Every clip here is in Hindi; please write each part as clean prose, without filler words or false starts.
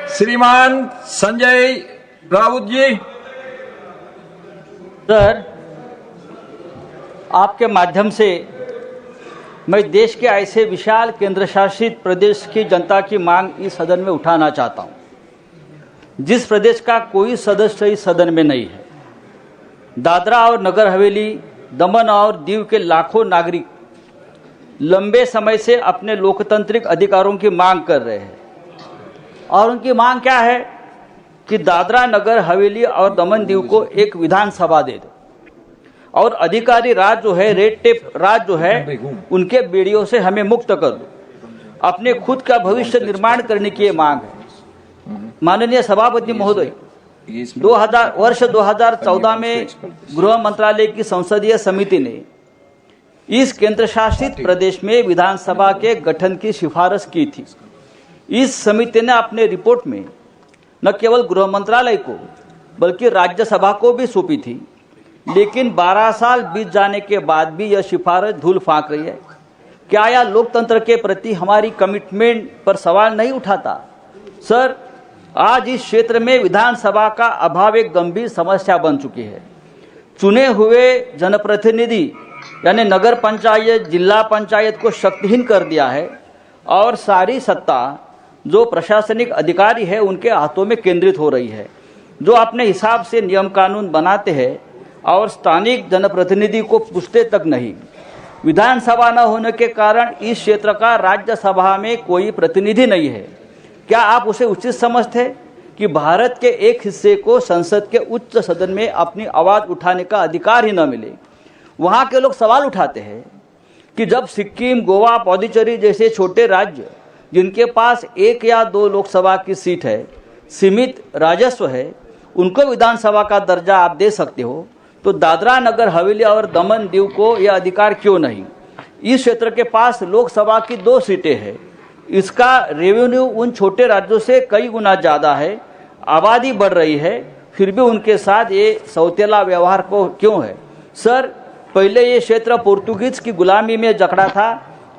श्रीमान संजय राउत जी। सर, आपके माध्यम से मैं देश के ऐसे विशाल केंद्र शासित प्रदेश की जनता की मांग इस सदन में उठाना चाहता हूं, जिस प्रदेश का कोई सदस्य इस सदन में नहीं है। दादरा और नगर हवेली, दमन और दीव के लाखों नागरिक लंबे समय से अपने लोकतांत्रिक अधिकारों की मांग कर रहे हैं। और उनकी मांग क्या है कि दादरा नगर हवेली और दमन दीव को एक विधानसभा दे दो और अधिकारी राज जो है, रेड टेप राज जो है, उनके बेड़ियों से हमें मुक्त कर दो। अपने खुद का भविष्य निर्माण करने की ये मांग है। माननीय सभापति महोदय, वर्ष 2014 में गृह मंत्रालय की संसदीय समिति ने इस केंद्र शासित प्रदेश में विधानसभा के गठन की सिफारिश की थी। इस समिति ने अपने रिपोर्ट में न केवल गृह मंत्रालय को बल्कि राज्यसभा को भी सौंपी थी, लेकिन 12 साल बीत जाने के बाद भी यह सिफारिश धूल फांक रही है। क्या यह लोकतंत्र के प्रति हमारी कमिटमेंट पर सवाल नहीं उठाता? सर, आज इस क्षेत्र में विधानसभा का अभाव एक गंभीर समस्या बन चुकी है। चुने हुए जनप्रतिनिधि यानी नगर पंचायत, जिला पंचायत को शक्तिहीन कर दिया है और सारी सत्ता जो प्रशासनिक अधिकारी है उनके हाथों में केंद्रित हो रही है, जो अपने हिसाब से नियम कानून बनाते हैं और स्थानिक जनप्रतिनिधि को पूछते तक नहीं। विधानसभा न होने के कारण इस क्षेत्र का राज्यसभा में कोई प्रतिनिधि नहीं है। क्या आप उसे उचित समझते हैं कि भारत के एक हिस्से को संसद के उच्च सदन में अपनी आवाज़ उठाने का अधिकार ही न मिले? वहाँ के लोग सवाल उठाते हैं कि जब सिक्किम, गोवा, पुडुचेरी जैसे छोटे राज्य जिनके पास 1 या 2 लोकसभा की सीट है, सीमित राजस्व है, उनको विधानसभा का दर्जा आप दे सकते हो, तो दादरा नगर हवेली और दमन दीव को यह अधिकार क्यों नहीं? इस क्षेत्र के पास लोकसभा की 2 सीटें हैं, इसका रेवेन्यू उन छोटे राज्यों से कई गुना ज़्यादा है, आबादी बढ़ रही है, फिर भी उनके साथ ये सौतेला व्यवहार को क्यों है? सर, पहले ये क्षेत्र पोर्तुगीज की गुलामी में जकड़ा था।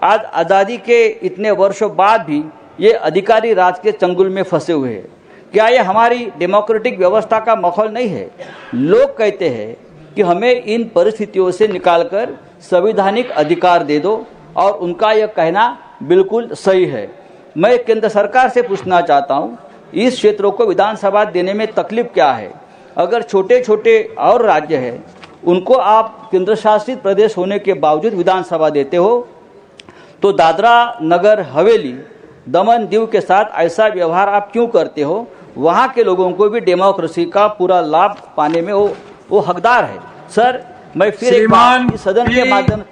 आज आज़ादी के इतने वर्षों बाद भी ये अधिकारी राज के चंगुल में फंसे हुए हैं। क्या ये हमारी डेमोक्रेटिक व्यवस्था का माहौल नहीं है? लोग कहते हैं कि हमें इन परिस्थितियों से निकालकर संवैधानिक अधिकार दे दो और उनका यह कहना बिल्कुल सही है। मैं केंद्र सरकार से पूछना चाहता हूँ, इस क्षेत्रों को विधानसभा देने में तकलीफ क्या है? अगर छोटे छोटे और राज्य हैं उनको आप केंद्र शासित प्रदेश होने के बावजूद विधानसभा देते हो, तो दादरा नगर हवेली, दमन दीव के साथ ऐसा व्यवहार आप क्यों करते हो? वहाँ के लोगों को भी डेमोक्रेसी का पूरा लाभ पाने में वो हकदार है। सर, मैं फिर एक बार इस सदन के माध्यम